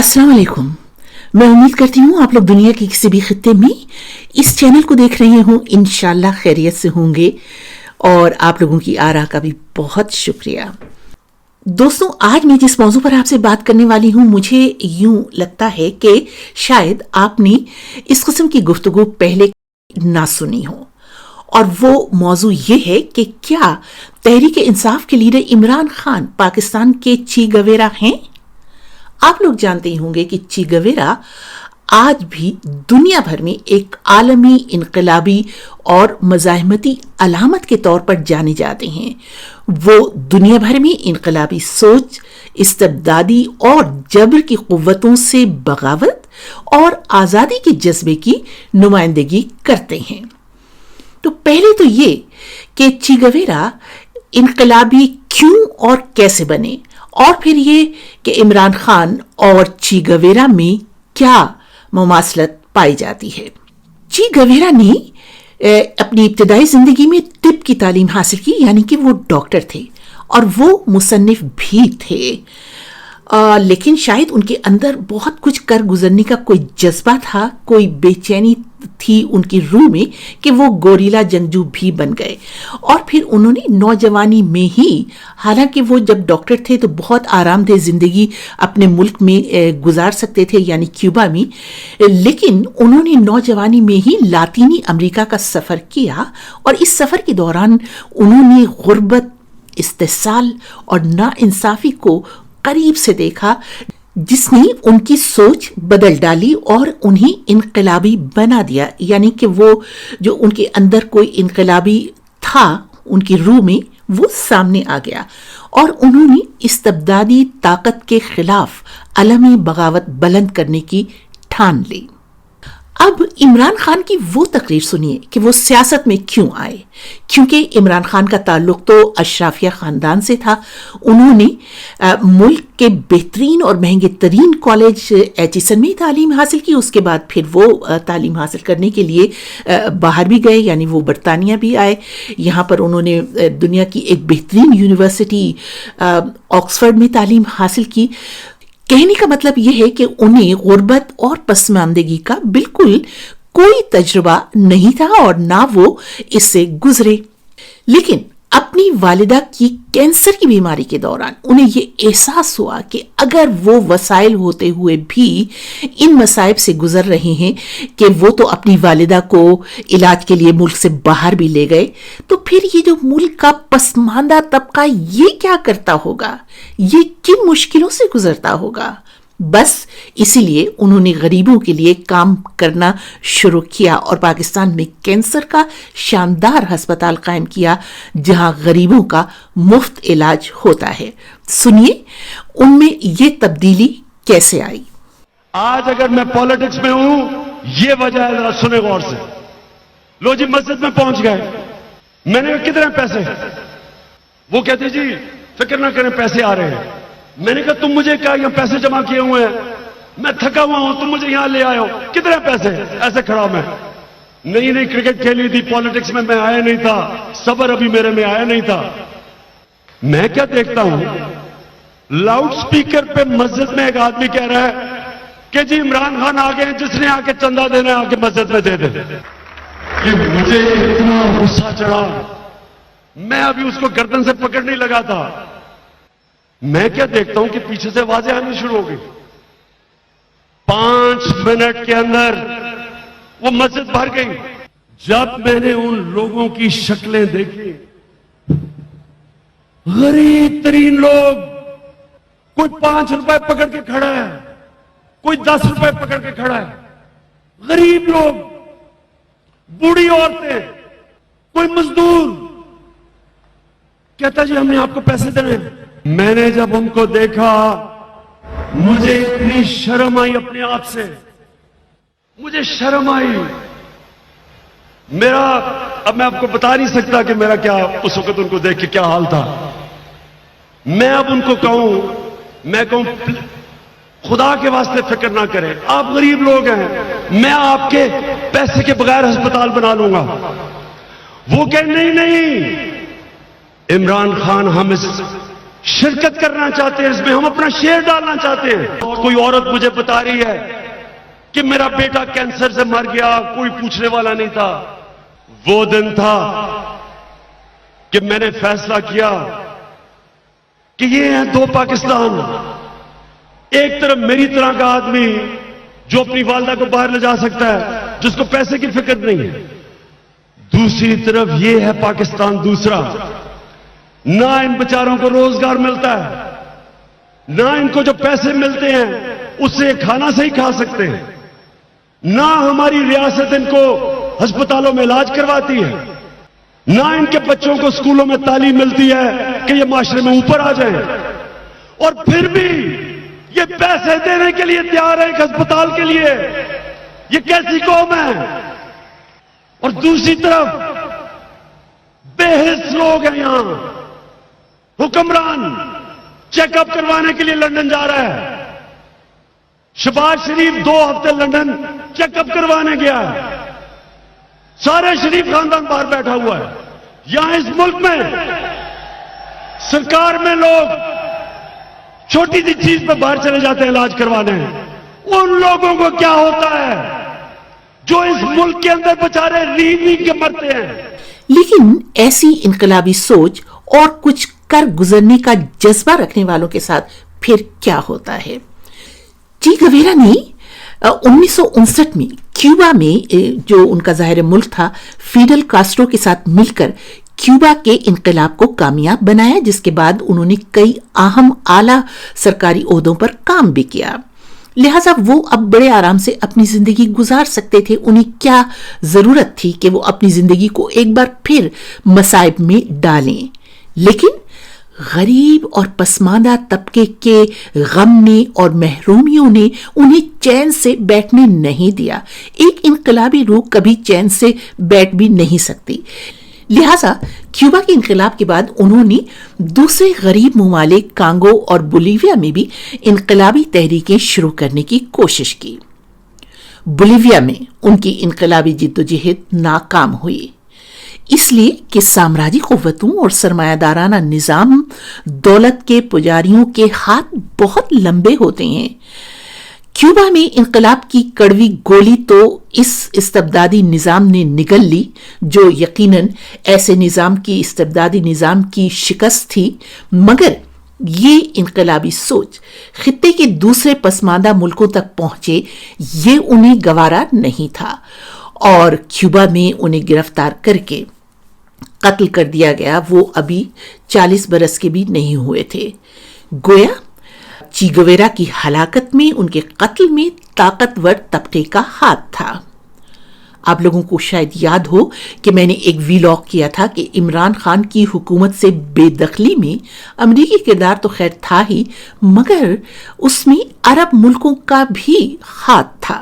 अस्सलाम वालेकुम। मैं उम्मीद करती हूँ आप लोग दुनिया के किसी भी खित्ते में इस चैनल को देख रहे हों, इंशाल्लाह खैरियत से होंगे और आप लोगों की आरा का भी बहुत शुक्रिया। दोस्तों, आज मैं जिस मौजू पर आपसे बात करने वाली हूँ, मुझे यूं लगता है कि शायद आपने इस किस्म की गुफ्तगू पहले ना सुनी हो, और वो मौजू ये है कि क्या तहरीक इंसाफ के लीडर इमरान खान पाकिस्तान के ची गवेरा हैं? आप लोग जानते ही होंगे कि ची गवेरा आज भी दुनिया भर में एक आलमी इनकलाबी और मज़ाहमती अलामत के तौर पर जाने जाते हैं। वो दुनिया भर में इनकलाबी सोच, इस्तबदादी और जबर की कुव्वतों से बगावत और आज़ादी के जज्बे की नुमाइंदगी करते हैं। तो पहले तो ये कि ची गवेरा इनकलाबी क्यों और कैसे बने, और फिर ये कि इमरान खान और ची गवेरा में क्या मुमासलत पाई जाती है। ची गवेरा ने अपनी इब्तदाई जिंदगी में तिब की तालीम हासिल की, यानी कि वो डॉक्टर थे और वो मुसन्निफ भी थे, लेकिन शायद उनके अंदर बहुत कुछ कर गुजरने का कोई जज्बा था, कोई बेचैनी थी उनकी रूह में कि वो गोरीला जंगजू भी बन गए। और फिर उन्होंने नौजवानी में ही, हालांकि वो जब डॉक्टर थे तो बहुत आरामदेह जिंदगी अपने मुल्क में गुजार सकते थे, यानी क्यूबा में, लेकिन उन्होंने नौजवानी में ही लातीनी अमेरिका का सफ़र किया और इस सफ़र के दौरान उन्होंने गुर्बत, इस्तेसाल और नाइंसाफ़ी को करीब से देखा, जिसने उनकी सोच बदल डाली और उन्हें इनकलाबी बना दिया। यानी कि वो जो उनके अंदर कोई इनकलाबी था उनकी रूह में, वो सामने आ गया और उन्होंने इस्तबदादी ताकत के खिलाफ अलमी बगावत बुलंद करने की ठान ली। अब इमरान खान की वो तकरीर सुनिए कि वो सियासत में क्यों आए। क्योंकि इमरान खान का ताल्लुक तो अशराफिया ख़ानदान से था। उन्होंने मुल्क के बेहतरीन और महंगे तरीन कॉलेज एचिसन में तालीम हासिल की। उसके बाद फिर वो तालीम हासिल करने के लिए बाहर भी गए, यानी वो बरतानिया भी आए। यहाँ पर उन्होंने दुनिया की एक बेहतरीन यूनिवर्सिटी ऑक्सफर्ड में तालीम हासिल की। कहने का मतलब यह है कि उन्हें गुर्बत और पसमानदगी का बिल्कुल कोई तजुर्बा नहीं था और ना वो इससे गुजरे। लेकिन अपनी वालिदा की कैंसर की बीमारी के दौरान उन्हें ये एहसास हुआ कि अगर वो वसाइल होते हुए भी इन मसाइब से गुजर रहे हैं कि वो तो अपनी वालिदा को इलाज के लिए मुल्क से बाहर भी ले गए, तो फिर ये जो मुल्क का पसमानदा तबका ये क्या करता होगा, ये किन मुश्किलों से गुजरता होगा। बस इसीलिए उन्होंने गरीबों के लिए काम करना शुरू किया और पाकिस्तान में कैंसर का शानदार अस्पताल कायम किया, जहां गरीबों का मुफ्त इलाज होता है। सुनिए उनमें ये तब्दीली कैसे आई। आज अगर मैं पॉलिटिक्स में हूं, ये वजह है, जरा सुने गौर से। लो जी, मस्जिद में पहुंच गए, मैंने कहा कितने पैसे? वो कहते जी फिक्र ना करें, पैसे आ रहे हैं। मैंने कहा तुम मुझे क्या यहाँ पैसे जमा किए हुए हैं, मैं थका हुआ हूं, तुम मुझे यहां ले आए हो, कितने पैसे? ऐसे खड़ा मैं, नहीं क्रिकेट खेली थी, पॉलिटिक्स में मैं आया नहीं था, सबर अभी मेरे में आया नहीं था। मैं क्या देखता हूं, लाउड स्पीकर पे मस्जिद में एक आदमी कह रहा है कि जी इमरान खान आ गए, जिसने आके चंदा देना है आके मस्जिद में दे दे। कि मुझे इतना गुस्सा चढ़ा, मैं अभी उसको गर्दन से पकड़ने लगा था। मैं क्या देखता हूं कि पीछे से आवाजें आनी शुरू हो गई। 5 मिनट के अंदर वो मस्जिद भर गई। जब मैंने उन लोगों की शक्लें देखी, गरीब तरीन लोग, कोई 5 रुपए पकड़ के खड़ा है, कोई 10 रुपए पकड़ के खड़ा है, गरीब लोग, बूढ़ी औरतें, कोई मजदूर, कहता जी हमने आपको पैसे देने। मैंने जब उनको देखा, मुझे इतनी शर्म आई अपने आप से, मुझे शर्म आई। मेरा, अब मैं आपको बता नहीं सकता कि मेरा क्या उस वक्त उनको देख के क्या हाल था। मैं अब उनको मैं कहूं खुदा के वास्ते फिक्र ना करें, आप गरीब लोग हैं, मैं आपके पैसे के बगैर अस्पताल बना लूंगा। वो कहे नहीं, इमरान खान हम इस شرکت کرنا چاہتے ہیں, اس میں ہم اپنا شیئر ڈالنا چاہتے ہیں. کوئی عورت مجھے بتا رہی ہے کہ میرا بیٹا کینسر سے مر گیا, کوئی پوچھنے والا نہیں تھا. وہ دن تھا کہ میں نے فیصلہ کیا کہ یہ ہیں دو پاکستان. ایک طرف میری طرح کا آدمی جو اپنی والدہ کو باہر لے جا سکتا ہے, جس کو پیسے کی فکر نہیں ہے. دوسری طرف یہ ہے پاکستان دوسرا. نہ ان بیچاروں کو روزگار ملتا ہے, نہ ان کو جو پیسے ملتے ہیں اس سے کھانا صحیح کھا سکتے ہیں, نہ ہماری ریاست ان کو ہسپتالوں میں علاج کرواتی ہے, نہ ان کے بچوں کو اسکولوں میں تعلیم ملتی ہے کہ یہ معاشرے میں اوپر آ جائیں. اور پھر بھی یہ پیسے دینے کے لیے تیار ہے ایک ہسپتال کے لیے. یہ کیسی قوم ہے؟ اور دوسری طرف بے حس لوگ ہیں یہاں. حکمران چیک اپ کروانے کے لیے لندن جا رہا ہے. شہباز شریف 2 ہفتے لندن چیک اپ کروانے گیا ہے. سارے شریف خاندان باہر بیٹھا ہوا ہے. یہاں اس ملک میں سرکار میں لوگ چھوٹی سی چیز پہ باہر چلے جاتے ہیں علاج کروانے. ان لوگوں کو کیا ہوتا ہے جو اس ملک کے اندر بیچارے نیند نیند کے مرتے ہیں. لیکن ایسی انقلابی سوچ اور کچھ کر گزرنے کا جذبہ رکھنے والوں کے ساتھ پھر کیا ہوتا ہے؟ چی گویرا نے 1959 میں کیوبا میں جو ان کا ظاہر ملک تھا فیڈل کاسٹرو کے ساتھ مل کر کیوبا کے انقلاب کو کامیاب بنایا, جس کے بعد انہوں نے کئی اہم اعلی سرکاری عہدوں پر کام بھی کیا. لہٰذا وہ اب بڑے آرام سے اپنی زندگی گزار سکتے تھے. انہیں کیا ضرورت تھی کہ وہ اپنی زندگی کو ایک بار پھر مصائب میں ڈالیں. لیکن غریب اور پسماندہ طبقے کے غم نے اور محرومیوں نے انہیں چین سے بیٹھنے نہیں دیا. ایک انقلابی روح کبھی چین سے بیٹھ بھی نہیں سکتی. لہٰذا کیوبا کے انقلاب کے بعد انہوں نے دوسرے غریب ممالک کانگو اور بولیویا میں بھی انقلابی تحریکیں شروع کرنے کی کوشش کی. بولیویا میں ان کی انقلابی جدوجہد ناکام ہوئی, اس لیے کہ سامراجی قوتوں اور سرمایہ دارانہ نظام دولت کے پجاریوں کے ہاتھ بہت لمبے ہوتے ہیں. کیوبا میں انقلاب کی کڑوی گولی تو اس استبدادی نظام نے نگل لی, جو یقیناً ایسے نظام کی استبدادی نظام کی شکست تھی, مگر یہ انقلابی سوچ خطے کے دوسرے پسماندہ ملکوں تک پہنچے یہ انہیں گوارا نہیں تھا, اور کیوبا میں انہیں گرفتار کر کے قتل کر دیا گیا. وہ ابھی 40 برس کے بھی نہیں ہوئے تھے. گویا چی گویرا کی ہلاکت میں, ان کے قتل میں طاقتور طبقے کا ہاتھ تھا. آپ لوگوں کو شاید یاد ہو کہ میں نے ایک ویلاگ کیا تھا کہ عمران خان کی حکومت سے بے دخلی میں امریکی کردار تو خیر تھا ہی, مگر اس میں عرب ملکوں کا بھی ہاتھ تھا.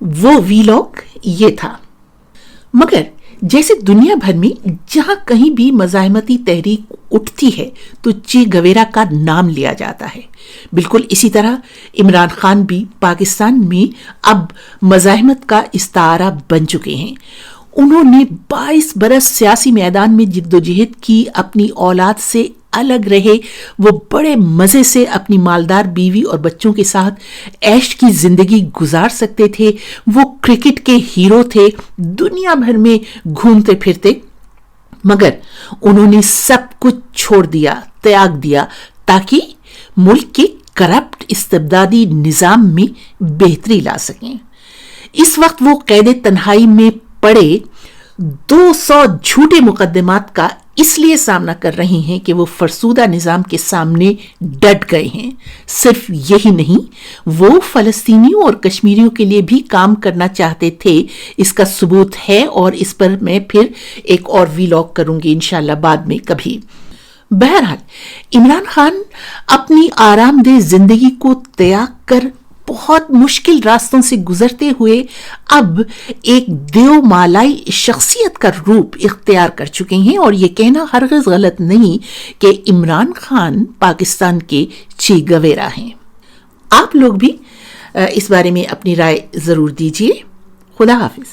وہ ویلاگ یہ تھا. مگر جیسے دنیا بھر میں جہاں کہیں بھی مزاحمتی تحریک اٹھتی ہے تو چی گویرا کا نام لیا جاتا ہے, بالکل اسی طرح عمران خان بھی پاکستان میں اب مزاحمت کا استعارہ بن چکے ہیں. انہوں نے 22 برس سیاسی میدان میں جدوجہد کی, اپنی اولاد سے الگ رہے, وہ بڑے مزے سے اپنی مالدار بیوی اور بچوں کے ساتھ عیش کی زندگی گزار سکتے تھے. وہ کرکٹ کے ہیرو تھے, دنیا بھر میں گھومتے پھرتے, مگر انہوں نے سب کچھ چھوڑ دیا, تیاگ دیا, تاکہ ملک کے کرپٹ استبدادی نظام میں بہتری لا سکیں. اس وقت وہ قید تنہائی میں پڑے 200 جھوٹے مقدمات کا اس لیے سامنا کر رہے ہیں کہ وہ فرسودہ نظام کے سامنے ڈٹ گئے ہیں. صرف یہی نہیں, وہ فلسطینیوں اور کشمیریوں کے لیے بھی کام کرنا چاہتے تھے. اس کا ثبوت ہے, اور اس پر میں پھر ایک اور ویلاگ کروں گی انشاءاللہ بعد میں کبھی. بہرحال عمران خان اپنی آرام دہ زندگی کو تیاگ کر بہت مشکل راستوں سے گزرتے ہوئے اب ایک دیو مالائی شخصیت کا روپ اختیار کر چکے ہیں, اور یہ کہنا ہرگز غلط نہیں کہ عمران خان پاکستان کے چی گویرا ہیں. آپ لوگ بھی اس بارے میں اپنی رائے ضرور دیجیے. خدا حافظ.